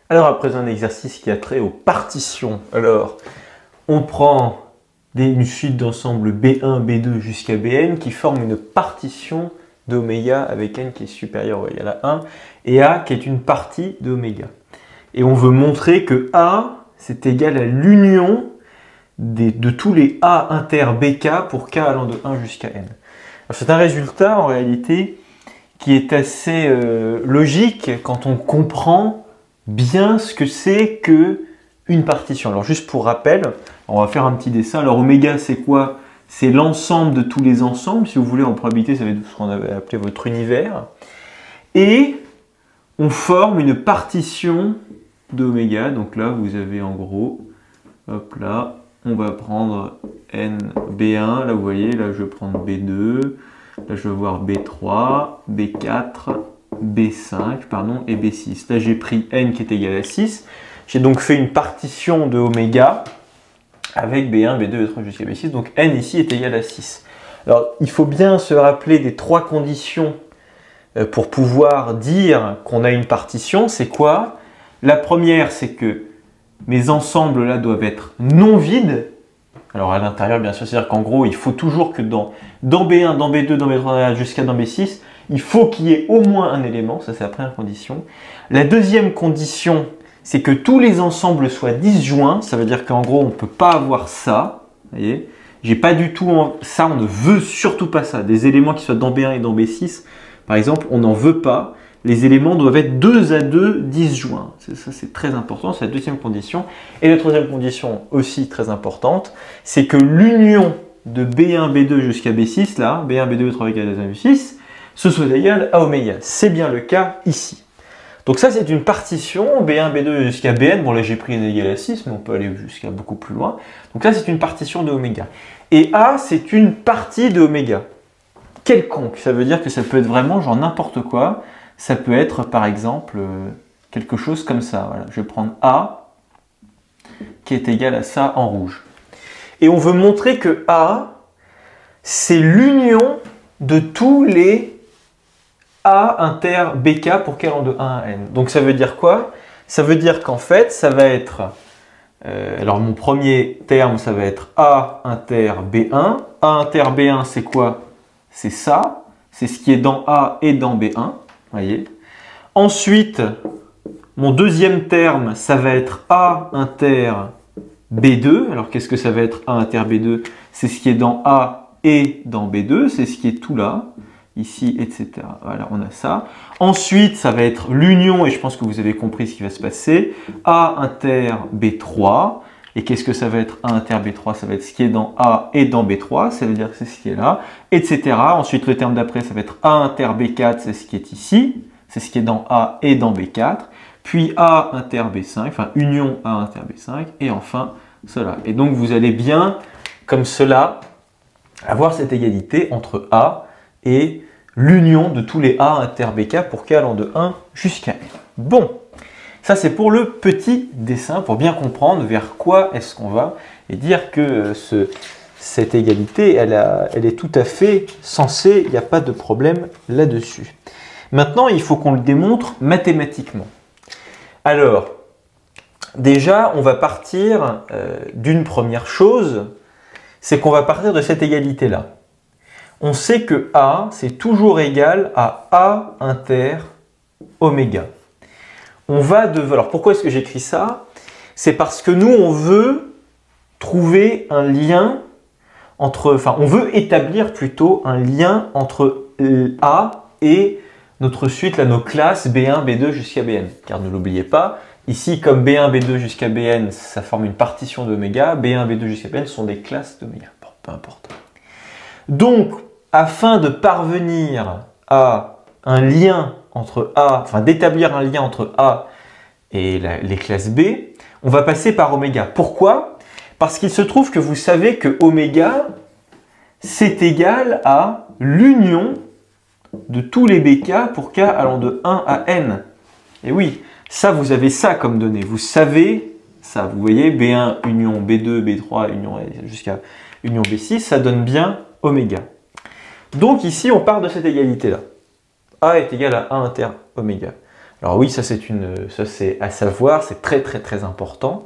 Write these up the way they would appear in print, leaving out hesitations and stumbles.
Alors, après un exercice qui a trait aux partitions, alors, on prend une suite d'ensembles B1, B2 jusqu'à Bn qui forment une partition d'oméga avec n qui est supérieur ou égal à 1 et A qui est une partie d'oméga. Et on veut montrer que A, c'est égal à l'union de tous les A inter BK pour K allant de 1 jusqu'à n. C'est un résultat en réalité qui est assez logique quand on comprend bien ce que c'est que une partition. Alors juste pour rappel, on va faire un petit dessin. Alors oméga c'est quoi? C'est l'ensemble de tous les ensembles. Si vous voulez en probabilité, ça va être ce qu'on avait appelé votre univers. Et on forme une partition d'oméga. Donc là vous avez en gros, hop là, on va prendre n B1. Là vous voyez, là je vais prendre B2. Là je vais voir B3, B4, B5, pardon, et B6. Là, j'ai pris n qui est égal à 6. J'ai donc fait une partition de oméga avec B1, B2, B3 jusqu'à B6. Donc n ici est égal à 6. Alors, il faut bien se rappeler des trois conditions pour pouvoir dire qu'on a une partition. C'est quoi? La première, c'est que mes ensembles là doivent être non vides. Alors à l'intérieur, bien sûr, c'est-à-dire qu'en gros, il faut toujours que dans B1, dans B2, dans B3, jusqu'à dans B6, il faut qu'il y ait au moins un élément, ça c'est la première condition. La deuxième condition, c'est que tous les ensembles soient disjoints, ça veut dire qu'en gros on ne peut pas avoir ça, vous voyez, j'ai pas du tout ça, on ne veut surtout pas ça, des éléments qui soient dans B1 et dans B6, par exemple, on n'en veut pas, les éléments doivent être 2 à 2 disjoints, ça c'est très important, c'est la deuxième condition. Et la troisième condition aussi très importante, c'est que l'union de B1, B2 jusqu'à B6, là, B1, B2, B3, B4, B6, ce soit égal à oméga. C'est bien le cas ici. Donc ça, c'est une partition, B1, B2 jusqu'à Bn. Bon, là, j'ai pris n égal à 6, mais on peut aller jusqu'à beaucoup plus loin. Donc là, c'est une partition de oméga. Et A, c'est une partie de oméga. Quelconque. Ça veut dire que ça peut être vraiment genre n'importe quoi. Ça peut être, par exemple, quelque chose comme ça. Voilà. Je vais prendre A, qui est égal à ça en rouge. Et on veut montrer que A, c'est l'union de tous les A inter BK pour K allant de 1 à n. Donc ça veut dire quoi? Ça veut dire qu'en fait, ça va être... alors mon premier terme, ça va être A inter B1. A inter B1, c'est quoi? C'est ça. C'est ce qui est dans A et dans B1. Voyez. Ensuite, mon deuxième terme, ça va être A inter B2. Alors qu'est-ce que ça va être A inter B2? C'est ce qui est dans A et dans B2. C'est ce qui est tout là. Ici, etc. Voilà, on a ça. Ensuite, ça va être l'union, et je pense que vous avez compris ce qui va se passer. A inter B3. Et qu'est-ce que ça va être A inter B3? Ça va être ce qui est dans A et dans B3, ça veut dire que c'est ce qui est là, etc. Ensuite, le terme d'après, ça va être A inter B4, c'est ce qui est ici. C'est ce qui est dans A et dans B4. Puis A inter B5, enfin union A inter B5. Et enfin, cela. Et donc, vous allez bien, comme cela, avoir cette égalité entre A et l'union de tous les A inter BK pour K allant de 1 jusqu'à n. Bon, ça c'est pour le petit dessin, pour bien comprendre vers quoi est-ce qu'on va et dire que cette égalité, elle est tout à fait censée, il n'y a pas de problème là-dessus. Maintenant, il faut qu'on le démontre mathématiquement. Alors, déjà, on va partir d'une première chose, c'est qu'on va partir de cette égalité-là. On sait que A, c'est toujours égal à A inter oméga. On va de... Alors pourquoi est-ce que j'écris ça? C'est parce que nous, on veut trouver un lien entre... Enfin, on veut établir plutôt un lien entre A et notre suite, là, nos classes B1, B2 jusqu'à Bn. Car ne l'oubliez pas, ici, comme B1, B2 jusqu'à Bn, ça forme une partition d'oméga, B1, B2 jusqu'à Bn sont des classes d'oméga. Bon, peu importe. Donc, afin de parvenir à un lien entre A, enfin d'établir un lien entre A et les classes B, on va passer par oméga. Pourquoi? Parce qu'il se trouve que vous savez que oméga, c'est égal à l'union de tous les BK pour K allant de 1 à n. Et oui, ça, vous avez ça comme donnée. Vous savez ça, vous voyez, B1, union B2, B3, union jusqu'à union B6, ça donne bien oméga. Donc ici, on part de cette égalité-là. A est égal à 1 inter oméga. Alors oui, ça c'est à savoir, c'est très très très important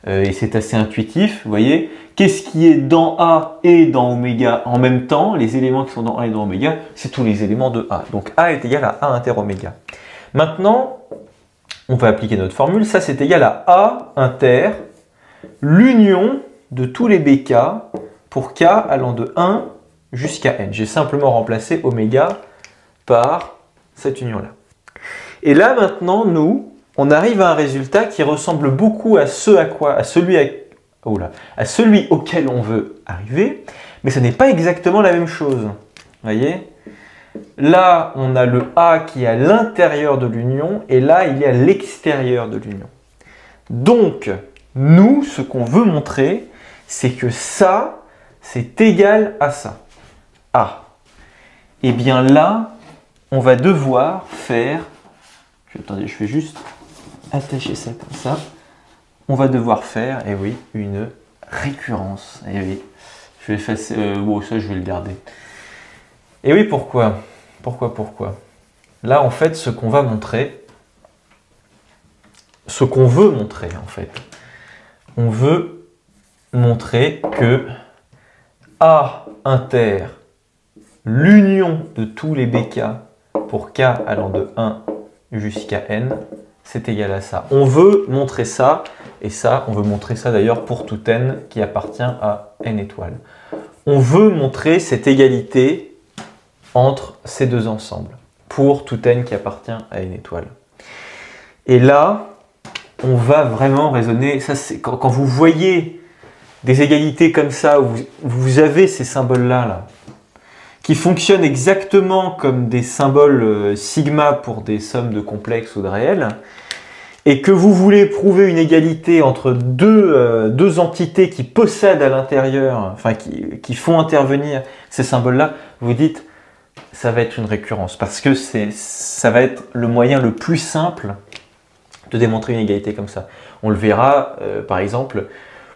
et c'est assez intuitif. Vous voyez, qu'est-ce qui est dans A et dans oméga en même temps? Les éléments qui sont dans A et dans oméga, c'est tous les éléments de A. Donc A est égal à A inter oméga. Maintenant, on va appliquer notre formule. Ça c'est égal à A inter l'union de tous les BK pour K allant de 1 jusqu'à N. J'ai simplement remplacé oméga par cette union-là. Et là, maintenant, nous, on arrive à un résultat qui ressemble beaucoup à celui auquel on veut arriver, mais ce n'est pas exactement la même chose. Vous voyez? Là, on a le A qui est à l'intérieur de l'union, et là, il est à l'extérieur de l'union. Donc, nous, ce qu'on veut montrer, c'est que ça, c'est égal à ça. A. Et bien là, on va devoir faire... Attendez, je vais juste attacher ça comme ça. On va devoir faire, eh oui, une récurrence. Eh oui, je vais effacer... bon, ça, je vais le garder. Et oui, pourquoi? Pourquoi? Là, en fait, ce qu'on va montrer, ce qu'on veut montrer, en fait, on veut montrer que A inter l'union de tous les BK pour K allant de 1 jusqu'à N, c'est égal à ça. On veut montrer ça, et ça, on veut montrer ça d'ailleurs pour tout N qui appartient à N étoiles. On veut montrer cette égalité entre ces deux ensembles, pour tout N qui appartient à N étoiles. Et là, on va vraiment raisonner, ça c'est quand vous voyez des égalités comme ça, où vous avez ces symboles-là, qui fonctionnent exactement comme des symboles sigma pour des sommes de complexes ou de réels, et que vous voulez prouver une égalité entre deux entités qui possèdent à l'intérieur, enfin qui font intervenir ces symboles-là, vous dites ça va être une récurrence, parce que ça va être le moyen le plus simple de démontrer une égalité comme ça. On le verra par exemple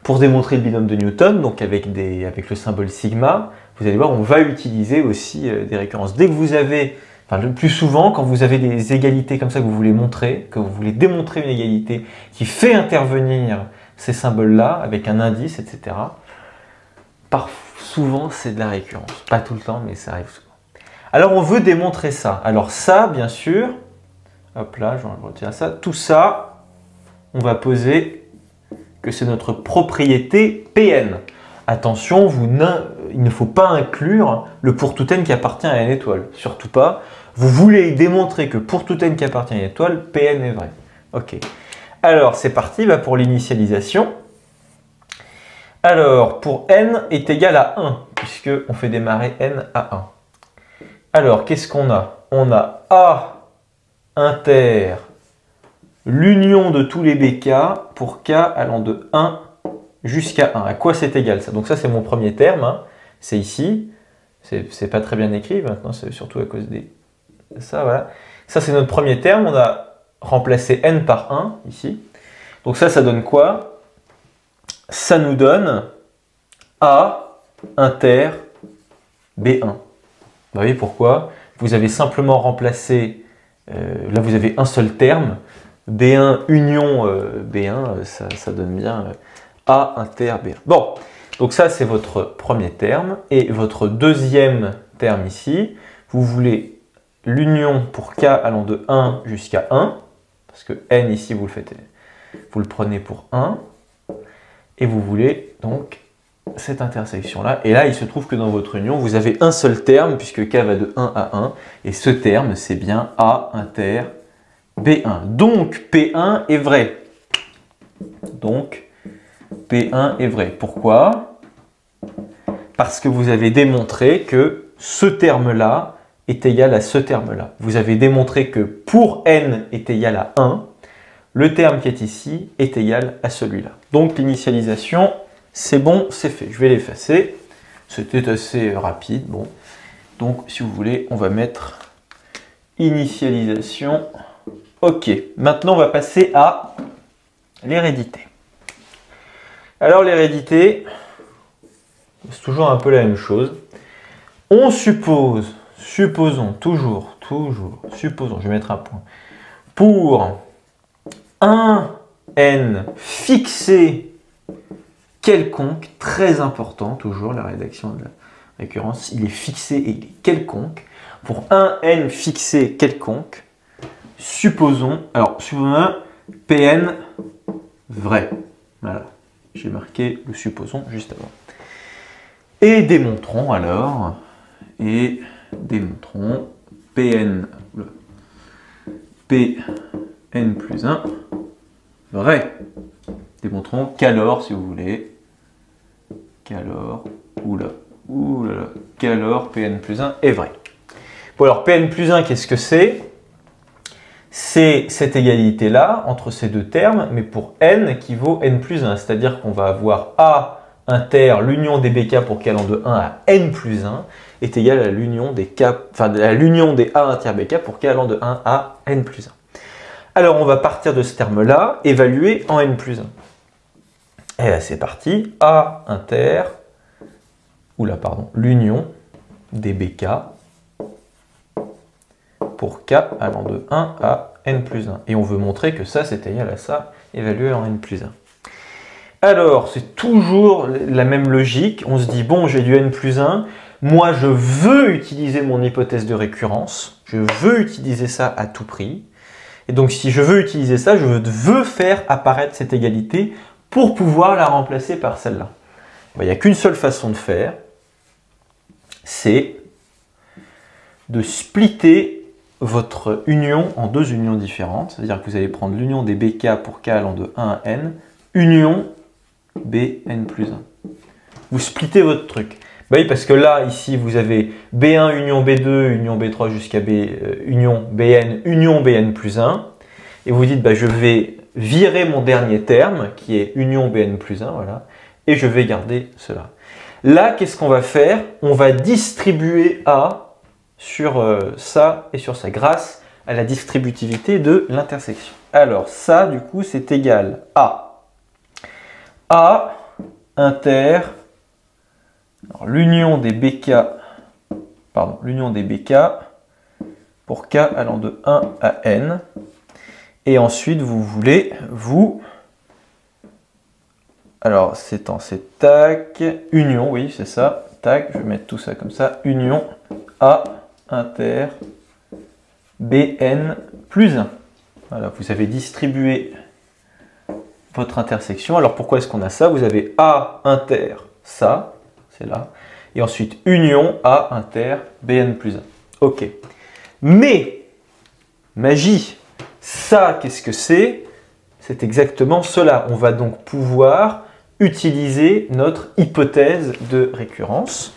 pour démontrer le binôme de Newton, donc avec le symbole sigma. Vous allez voir, on va utiliser aussi des récurrences. Dès que vous avez, enfin le plus souvent, quand vous avez des égalités comme ça que vous voulez montrer, que vous voulez démontrer une égalité qui fait intervenir ces symboles-là avec un indice, etc. Souvent, c'est de la récurrence. Pas tout le temps, mais ça arrive souvent. Alors, on veut démontrer ça. Alors ça, bien sûr, hop là, je retire ça. Tout ça, on va poser que c'est notre propriété Pn. Attention, il ne faut pas inclure le pour tout n qui appartient à n étoile. Surtout pas. Vous voulez démontrer que pour tout n qui appartient à n étoile, Pn est vrai. Ok. Alors, c'est parti pour l'initialisation. Alors, pour n est égal à 1, puisqu'on fait démarrer n à 1. Alors, qu'est-ce qu'on a? On a A inter l'union de tous les BK pour K allant de 1 jusqu'à 1. À quoi c'est égal ça? Donc ça, c'est mon premier terme. Hein. C'est ici. C'est pas très bien écrit. Maintenant, c'est surtout à cause des... Ça, voilà. Ça, c'est notre premier terme. On a remplacé n par 1 ici. Donc ça donne quoi? Ça nous donne A inter B1. Vous voyez pourquoi? Vous avez simplement remplacé... là, vous avez un seul terme. B1 union B1, ça donne bien A inter B1. Bon, donc ça c'est votre premier terme. Et votre deuxième terme ici, vous voulez l'union pour K allant de 1 jusqu'à 1, parce que N ici vous le prenez pour 1, et vous voulez donc cette intersection-là. Et là, il se trouve que dans votre union, vous avez un seul terme, puisque K va de 1 à 1, et ce terme, c'est bien A inter B1. Donc, P1 est vrai. Donc, P1 est vrai. Pourquoi? Parce que vous avez démontré que ce terme-là est égal à ce terme-là. Vous avez démontré que pour n est égal à 1, le terme qui est ici est égal à celui-là. Donc, l'initialisation, c'est bon, c'est fait. Je vais l'effacer. C'était assez rapide. Bon. Donc, si vous voulez, on va mettre initialisation. Ok, maintenant on va passer à l'hérédité. Alors l'hérédité, c'est toujours un peu la même chose. On supposons, supposons, toujours, supposons, je vais mettre un point. pour un n fixé quelconque, très important, toujours la rédaction de la récurrence, il est fixé et il est quelconque. Pour un n fixé quelconque, supposons Pn vrai. Voilà, j'ai marqué le supposons juste avant. Et démontrons alors, Pn plus 1 vrai. Démontrons qu'alors, si vous voulez, qu'alors Pn plus 1 est vrai. Bon alors Pn plus 1, qu'est-ce que c'est? C'est cette égalité-là entre ces deux termes, mais pour n qui vaut n plus 1. C'est-à-dire qu'on va avoir A inter, l'union des bk pour k allant de 1 à n plus 1 est égale à l'union des A inter bk pour k allant de 1 à n plus 1. Alors on va partir de ce terme-là, évaluer en n plus 1. Et là c'est parti, A inter, l'union des bk pour k allant de 1 à n plus 1. Et on veut montrer que ça c'est égal à ça, évalué en n plus 1. Alors, c'est toujours la même logique. On se dit, bon, j'ai du n plus 1. Moi, je veux utiliser mon hypothèse de récurrence. Je veux utiliser ça à tout prix. Et donc, si je veux utiliser ça, je veux faire apparaître cette égalité pour pouvoir la remplacer par celle-là. Il n'y a qu'une seule façon de faire. C'est de splitter votre union en deux unions différentes. C'est-à-dire que vous allez prendre l'union des bk pour k allant de 1 à n, union Bn plus 1. Vous splittez votre truc. Bah oui, parce que là, ici, vous avez B1 union B2, union B3 jusqu'à union Bn, union Bn plus 1. Et vous dites, bah, je vais virer mon dernier terme, qui est union Bn plus 1, voilà, et je vais garder cela. Là, qu'est-ce qu'on va faire? On va distribuer A sur ça et sur ça, grâce à la distributivité de l'intersection. Alors, ça, du coup, c'est égal à A inter, l'union des bk pour k allant de 1 à n. Et ensuite, vous voulez, alors c'est tac, union, oui, c'est ça, tac, je vais mettre tout ça comme ça, union A inter Bn plus 1. Voilà, vous avez distribué votre intersection. Alors pourquoi est-ce qu'on a ça? Vous avez A inter, ça, c'est là, et ensuite union A inter Bn plus 1. Ok. Mais, magie, ça, qu'est-ce que c'est? C'est exactement cela. On va donc pouvoir utiliser notre hypothèse de récurrence.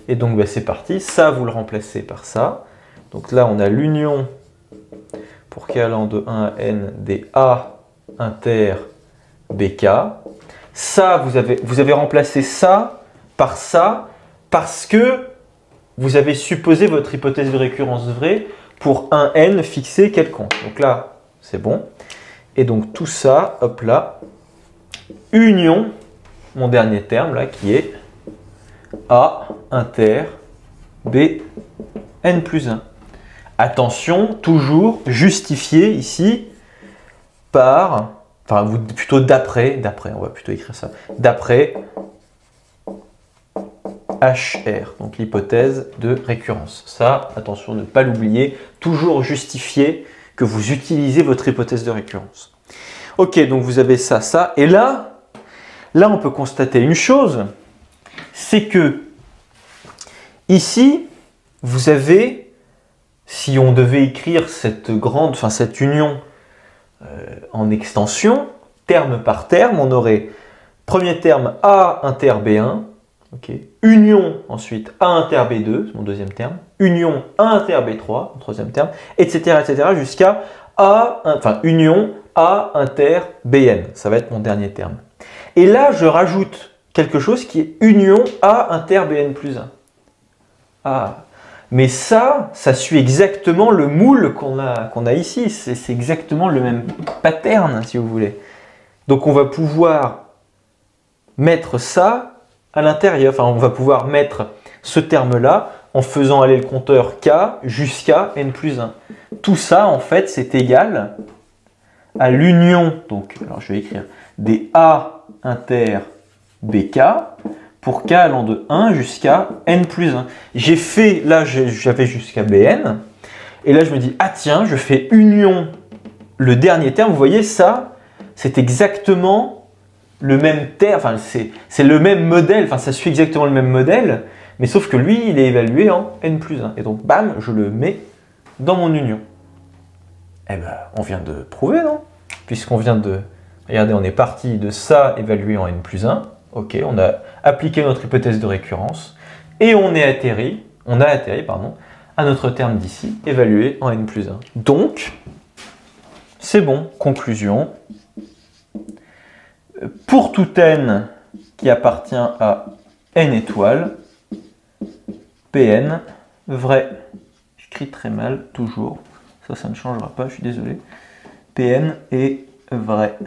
Et donc, bah, c'est parti. Ça, vous le remplacez par ça. Donc là, on a l'union pour k allant de 1 à n des A inter bk. Ça, vous avez remplacé ça parce que vous avez supposé votre hypothèse de récurrence vraie pour un n fixé quelconque. Donc là, c'est bon. Et donc tout ça, hop là, union, mon dernier terme là, qui est A inter B n plus 1. Attention, toujours justifié ici par, enfin plutôt d'après, on va plutôt écrire ça, d'après HR, donc l'hypothèse de récurrence. Ça, attention de ne pas l'oublier, toujours justifier que vous utilisez votre hypothèse de récurrence. Ok, donc vous avez ça, ça, et là on peut constater une chose, c'est que ici, vous avez, si on devait écrire cette union en extension, terme par terme, on aurait premier terme A inter B1, okay. Union ensuite A inter B2, c'est mon deuxième terme, union A inter B3, mon troisième terme, etc. jusqu'à union A inter Bn, ça va être mon dernier terme. Et là, je rajoute quelque chose qui est union A inter Bn plus 1. Ah, mais ça suit exactement le moule qu'on a ici, c'est exactement le même pattern, si vous voulez. Donc on va pouvoir mettre ça à l'intérieur, enfin on va pouvoir mettre ce terme-là en faisant aller le compteur k jusqu'à n plus 1. Tout ça, en fait, c'est égal à l'union, donc, alors je vais écrire des A inter bk pour k allant de 1 jusqu'à n plus 1. J'ai fait, là j'avais jusqu'à bn, et là je me dis, ah tiens, je fais union, le dernier terme, vous voyez ça, c'est exactement le même terme, enfin c'est le même modèle, enfin ça suit exactement le même modèle, mais sauf que lui, il est évalué en n plus 1. Et donc, bam, je le mets dans mon union. Eh ben, on vient de prouver, non? Puisqu'on vient de... Regardez, on est parti de ça évalué en n plus 1. Ok, on a appliqué notre hypothèse de récurrence. Et on a atterri à notre terme d'ici, évalué en n plus 1. Donc, c'est bon. Conclusion. Pour tout n qui appartient à n étoiles, Pn, vrai. J'écris très mal, toujours. Ça ne changera pas, je suis désolé. Pn est vrai.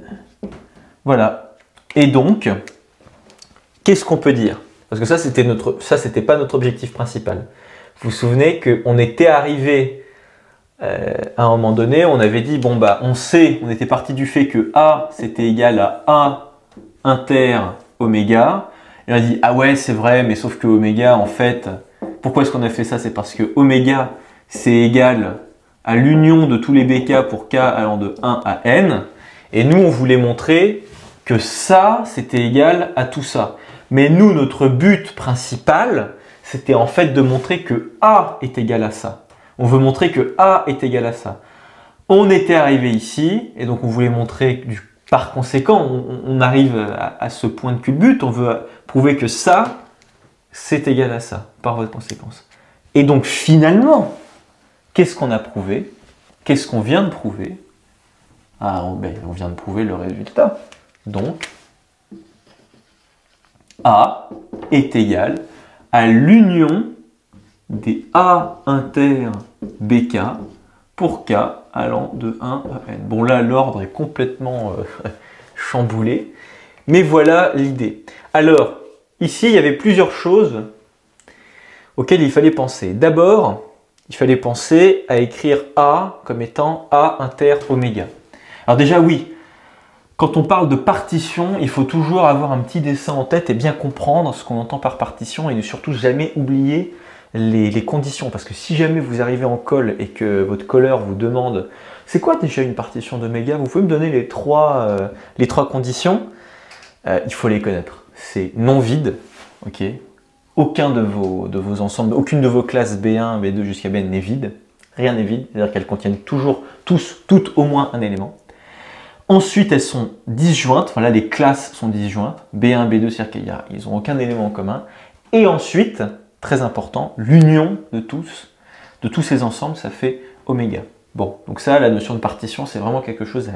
Voilà. Et donc, qu'est-ce qu'on peut dire? Parce que ça, c'était pas notre objectif principal. Vous vous souvenez qu'on était arrivé à un moment donné, on avait dit, bon bah, on était parti du fait que A, c'était égal à A inter oméga. Et on a dit, ah ouais, c'est vrai, mais sauf que oméga, en fait, pourquoi est-ce qu'on a fait ça? C'est parce que oméga, c'est égal à l'union de tous les bk pour k allant de 1 à n. Et nous, on voulait montrer que ça, c'était égal à tout ça. Mais nous, notre but principal, c'était en fait de montrer que A est égal à ça. On veut montrer que A est égal à ça. On était arrivé ici, et donc on voulait montrer, par conséquent, on arrive à ce point de culbute, on veut prouver que ça, c'est égal à ça, par voie de conséquence. Et donc finalement, qu'est-ce qu'on a prouvé? Qu'est-ce qu'on vient de prouver? Ah, on vient de prouver le résultat. Donc, A est égal à l'union des A inter bk pour k allant de 1 à n. Bon là, l'ordre est complètement chamboulé, mais voilà l'idée. Alors, ici, il y avait plusieurs choses auxquelles il fallait penser. D'abord, il fallait penser à écrire A comme étant A inter oméga. Alors déjà, oui, quand on parle de partition, il faut toujours avoir un petit dessin en tête et bien comprendre ce qu'on entend par partition et ne surtout jamais oublier les conditions. Parce que si jamais vous arrivez en colle et que votre colleur vous demande « C'est quoi déjà une partition d'oméga ?» Vous pouvez me donner les trois conditions. Il faut les connaître. C'est non vide, ok. Aucun de vos ensembles, aucune de vos classes B1, B2 jusqu'à Bn n'est vide. Rien n'est vide, c'est-à-dire qu'elles contiennent toutes au moins un élément. Ensuite, elles sont disjointes. Enfin là, les classes sont disjointes. B1, B2, c'est-à-dire qu'ils n'ont aucun élément en commun. Et ensuite, très important, l'union de tous ces ensembles, ça fait oméga. Bon, donc ça, la notion de partition, c'est vraiment quelque chose à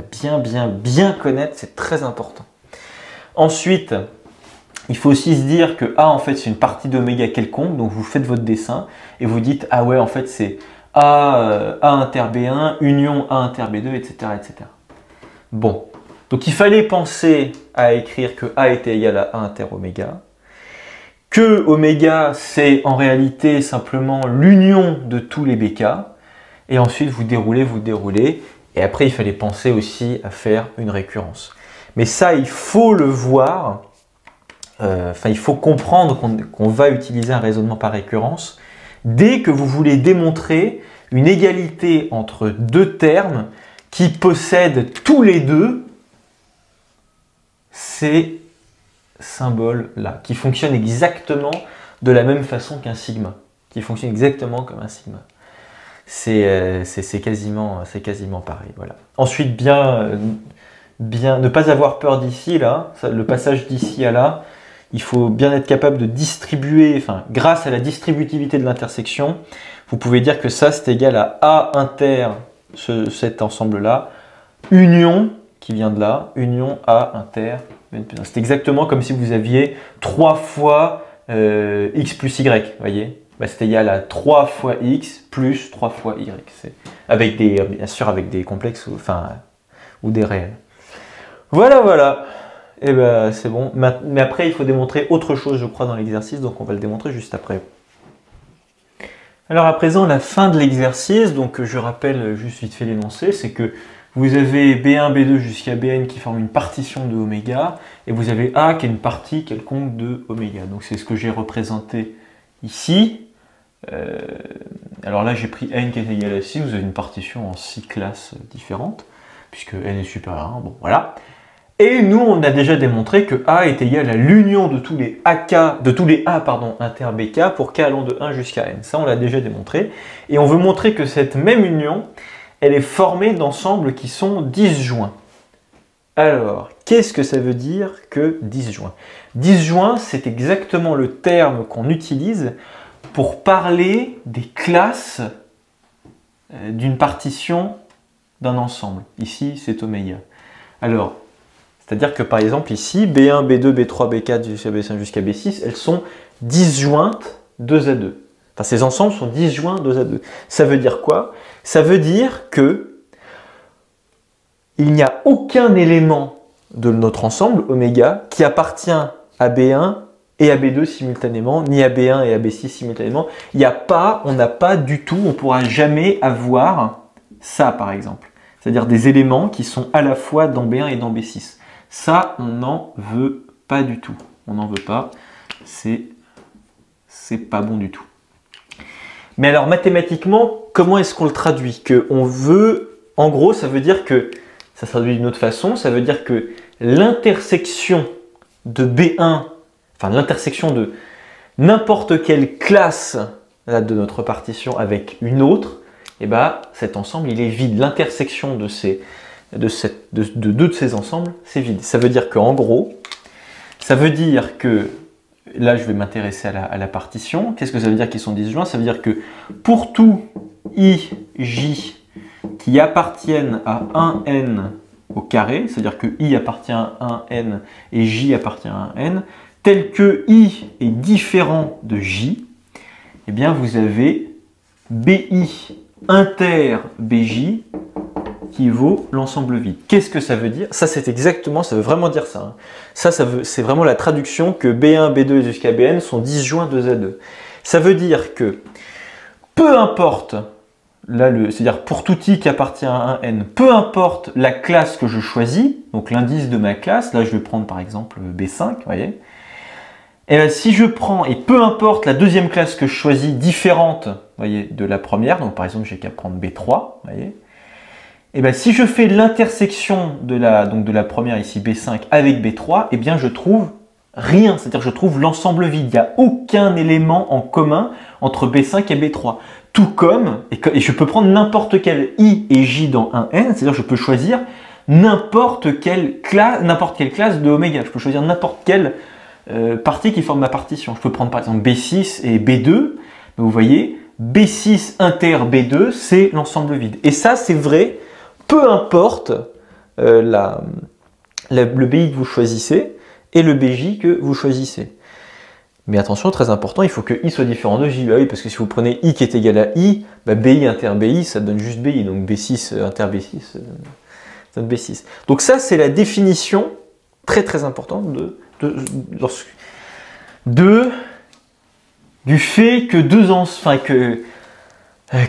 bien connaître. C'est très important. Ensuite, il faut aussi se dire que A, en fait, c'est une partie d'oméga quelconque. Donc, vous faites votre dessin et vous dites, ah ouais, en fait, c'est A inter B1, union A inter B2, etc., etc. Bon, donc il fallait penser à écrire que A était égal à A inter oméga, que oméga, c'est en réalité simplement l'union de tous les bk, et ensuite vous déroulez, et après il fallait penser aussi à faire une récurrence. Mais ça, il faut le voir. Il faut comprendre qu'on va utiliser un raisonnement par récurrence dès que vous voulez démontrer une égalité entre deux termes qui possèdent tous les deux ces symboles-là, qui fonctionnent exactement de la même façon qu'un sigma, qui fonctionnent exactement comme un sigma. C'est quasiment pareil. Voilà. Ensuite, ne pas avoir peur d'ici, là, le passage d'ici à là. Il faut bien être capable de distribuer, enfin, grâce à la distributivité de l'intersection, vous pouvez dire que ça, c'est égal à A inter, cet ensemble-là, union, qui vient de là, union A inter. C'est exactement comme si vous aviez 3 fois x plus y, vous voyez, c'est égal à 3 fois x plus 3 fois y. Avec bien sûr, avec des complexes ou des réels. Voilà. Et ben c'est bon. Mais après, il faut démontrer autre chose, je crois, dans l'exercice, donc on va le démontrer juste après. Alors à présent, la fin de l'exercice, donc je rappelle juste vite fait l'énoncé, c'est que vous avez B1, B2 jusqu'à Bn qui forment une partition de oméga, et vous avez A qui est une partie quelconque de oméga. Donc c'est ce que j'ai représenté ici. Alors là j'ai pris n qui est égal à 6, vous avez une partition en 6 classes différentes, puisque n est supérieur à 1, bon voilà. Et nous, on a déjà démontré que A est égal à l'union de tous les AK, de tous les A inter BK pour K allant de 1 jusqu'à N. Ça, on l'a déjà démontré. Et on veut montrer que cette même union, elle est formée d'ensembles qui sont disjoints. Alors, qu'est-ce que ça veut dire que disjoint? Disjoint, c'est exactement le terme qu'on utilise pour parler des classes d'une partition d'un ensemble. Ici, c'est oméga. Alors, c'est-à-dire que par exemple ici, B1, B2, B3, B4 jusqu'à B5 jusqu'à B6, elles sont disjointes 2 à 2. Enfin, ces ensembles sont disjoints 2 à 2. Ça veut dire quoi? Ça veut dire que il n'y a aucun élément de notre ensemble, oméga, qui appartient à B1 et à B2 simultanément, ni à B1 et à B6 simultanément. Il n'y a pas, on n'a pas du tout, on ne pourra jamais avoir ça par exemple. C'est-à-dire des éléments qui sont à la fois dans B1 et dans B6. Ça, on n'en veut pas du tout. On n'en veut pas. C'est pas bon du tout. Mais alors, mathématiquement, comment est-ce qu'on le traduit? Que on veut, en gros, ça veut dire que, ça se traduit d'une autre façon, ça veut dire que l'intersection de B1, enfin l'intersection de n'importe quelle classe là, de notre partition avec une autre, et ben, cet ensemble, il est vide. L'intersection de deux de ces ensembles, c'est vide. Ça veut dire qu'en gros, ça veut dire que, là je vais m'intéresser à la partition, qu'est-ce que ça veut dire qu'ils sont disjoints? Ça veut dire que pour tout I, J qui appartiennent à 1n au carré, c'est-à-dire que I appartient à 1n et J appartient à 1n, tel que I est différent de J, eh bien vous avez BI inter BJ qui vaut l'ensemble vide. Qu'est-ce que ça veut dire? Ça, c'est exactement, ça veut vraiment dire ça. Hein. Ça c'est vraiment la traduction que B1, B2 jusqu'à Bn sont disjoints 2 à 2. Ça veut dire que peu importe, c'est-à-dire pour tout I qui appartient à un n, peu importe la classe que je choisis, donc l'indice de ma classe, là je vais prendre par exemple B5, vous voyez, et là, si je prends, et peu importe la deuxième classe que je choisis différente, vous voyez, de la première, donc par exemple j'ai qu'à prendre B3, vous voyez, et bien, si je fais l'intersection de la première ici, B5, avec B3, eh bien, je trouve rien. C'est-à-dire je trouve l'ensemble vide. Il n'y a aucun élément en commun entre B5 et B3. Tout comme, et je peux prendre n'importe quel I et J dans un N, c'est-à-dire je peux choisir n'importe quelle classe de oméga. Je peux choisir n'importe quelle partie qui forme ma partition. Je peux prendre par exemple B6 et B2. Vous voyez, B6 inter B2, c'est l'ensemble vide. Et ça, c'est vrai. Peu importe le BI que vous choisissez et le BJ que vous choisissez. Mais attention, très important, il faut que I soit différent de J. Bah oui, parce que si vous prenez I qui est égal à I, bah BI inter BI, ça donne juste BI. Donc B6 inter B6, ça donne B6. Donc ça, c'est la définition très très importante du fait que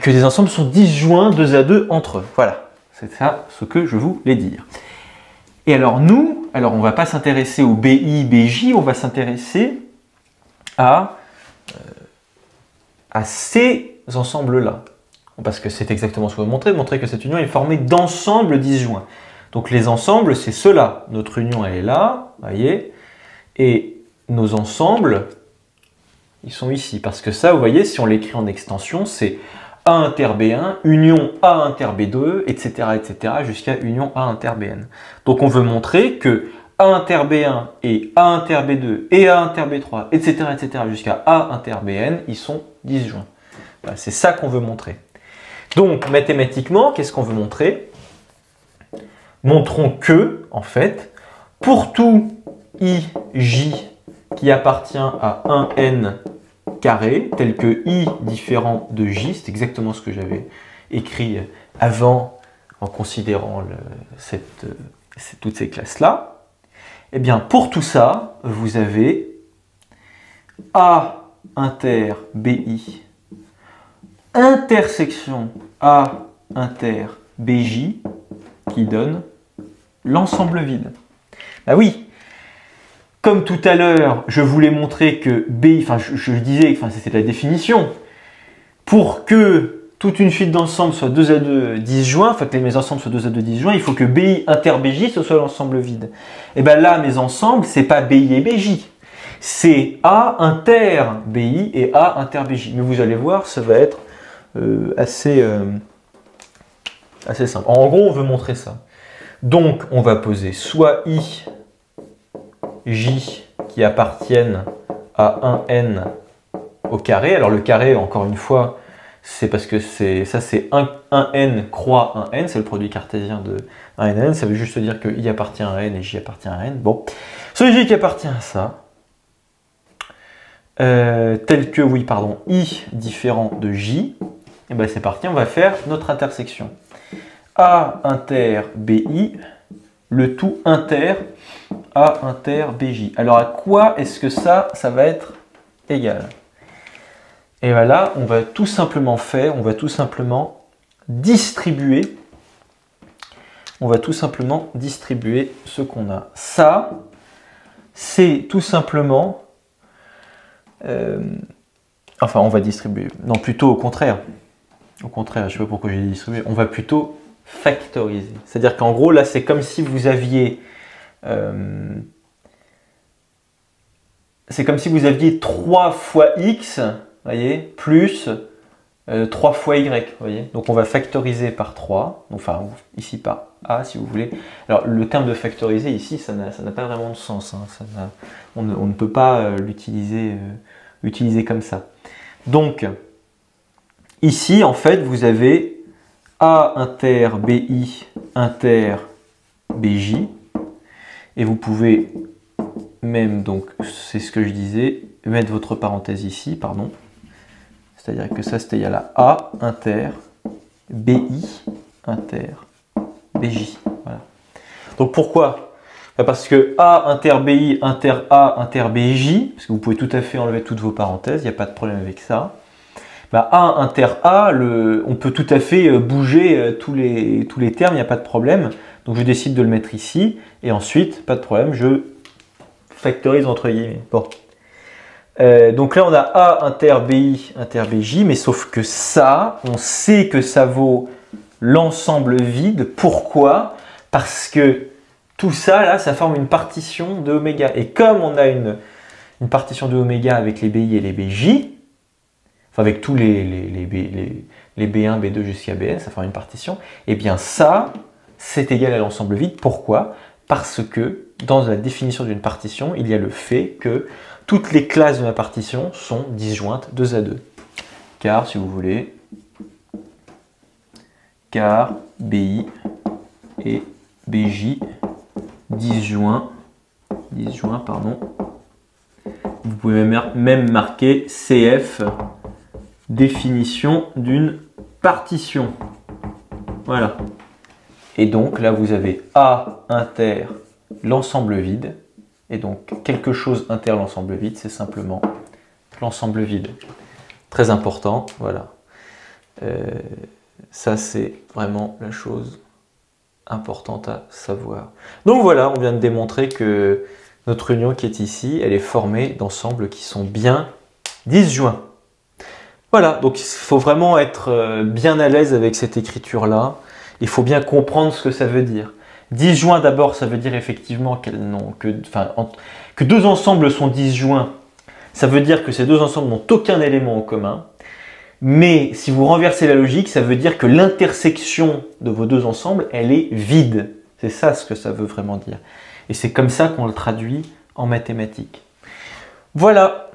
que des ensembles sont disjoints 2 à 2 entre eux. Voilà. C'est ça ce que je voulais dire. Et alors nous, on ne va pas s'intéresser au BI, BJ, on va s'intéresser à ces ensembles-là. Parce que c'est exactement ce qu'on veut montrer que cette union est formée d'ensembles disjoints. Donc les ensembles, c'est ceux-là. Notre union, elle est là, vous voyez. Et nos ensembles, ils sont ici. Parce que ça, vous voyez, si on l'écrit en extension, c'est A inter B1, union A inter B2, etc. etc. jusqu'à union A inter Bn. Donc on veut montrer que A inter B1 et A inter B2 et A inter B3, etc. etc. jusqu'à A inter Bn, ils sont disjoints. Voilà, c'est ça qu'on veut montrer. Donc mathématiquement, qu'est-ce qu'on veut montrer? Montrons que, en fait, pour tout I, J qui appartient à un n carré, tel que I différent de J, c'est exactement ce que j'avais écrit avant en considérant toutes ces classes-là, eh bien pour tout ça, vous avez A inter BI intersection A inter BJ qui donne l'ensemble vide. Bah oui, comme tout à l'heure, je voulais montrer que B, enfin je disais, enfin c'était la définition, pour que toute une suite d'ensemble soit 2 à 2 disjoints, enfin que mes ensembles soient 2 à 2 disjoints, il faut que BI inter BJ ce soit l'ensemble vide. Et bien là, mes ensembles, c'est pas BI et BJ, c'est A inter BI et A inter BJ. Mais vous allez voir, ça va être assez simple. En gros, on veut montrer ça. Donc, on va poser soit I, J qui appartiennent à un N au carré. Alors le carré, encore une fois, c'est parce que ça c'est 1N croix 1N, c'est le produit cartésien de 1N. Ça veut juste dire que I appartient à N et J appartient à N. Bon, celui J qui appartient à ça, tel que, oui, pardon, I différent de J, et ben c'est parti, on va faire notre intersection. A inter BI, le tout inter A inter BJ. Alors à quoi est-ce que ça va être égal? Et voilà, on va tout simplement faire, on va tout simplement distribuer, ce qu'on a. Ça, c'est tout simplement, enfin on va distribuer, non plutôt au contraire, je ne sais pas pourquoi j'ai distribué, on va plutôt factoriser. C'est-à-dire qu'en gros là c'est comme si vous aviez 3 fois x, voyez, plus 3 fois y, voyez. Donc on va factoriser par 3, enfin ici par a si vous voulez. Alors le terme de factoriser ici, ça n'a pas vraiment de sens, hein. On ne peut pas l'utiliser comme ça. Donc ici en fait vous avez A inter BI inter BJ, et vous pouvez même, donc c'est ce que je disais, mettre votre parenthèse ici, pardon. C'est-à-dire que ça, c'était égal à A inter BI inter BJ. Voilà. Donc pourquoi? Parce que A inter BI inter A inter BJ, parce que vous pouvez tout à fait enlever toutes vos parenthèses, il n'y a pas de problème avec ça. Bah, A inter A, on peut tout à fait bouger tous les termes, il n'y a pas de problème. Donc je décide de le mettre ici, et ensuite, pas de problème, je factorise entre guillemets. Bon. Donc là, on a A inter BI inter BJ, mais sauf que ça, on sait que ça vaut l'ensemble vide. Pourquoi? Parce que tout ça, là, ça forme une partition de oméga. Et comme on a une partition de oméga avec les BI et les BJ, enfin avec tous les B1, B2 jusqu'à Bn, ça forme une partition, et bien ça, c'est égal à l'ensemble vide. Pourquoi? Parce que dans la définition d'une partition, il y a le fait que toutes les classes de ma partition sont disjointes 2 à 2. Car, si vous voulez, car BI et BJ disjoints, pardon. Vous pouvez même marquer CF, définition d'une partition. Voilà. Et donc là, vous avez A inter l'ensemble vide. Et donc, quelque chose inter l'ensemble vide, c'est simplement l'ensemble vide. Très important, voilà. Ça, c'est vraiment la chose importante à savoir. Donc voilà, on vient de démontrer que notre union qui est ici, elle est formée d'ensembles qui sont bien disjoints. Voilà, donc il faut vraiment être bien à l'aise avec cette écriture-là. Il faut bien comprendre ce que ça veut dire. Disjoint d'abord, ça veut dire effectivement que deux ensembles sont disjoints. Ça veut dire que ces deux ensembles n'ont aucun élément en commun. Mais si vous renversez la logique, ça veut dire que l'intersection de vos deux ensembles, elle est vide. C'est ça ce que ça veut vraiment dire. Et c'est comme ça qu'on le traduit en mathématiques. Voilà.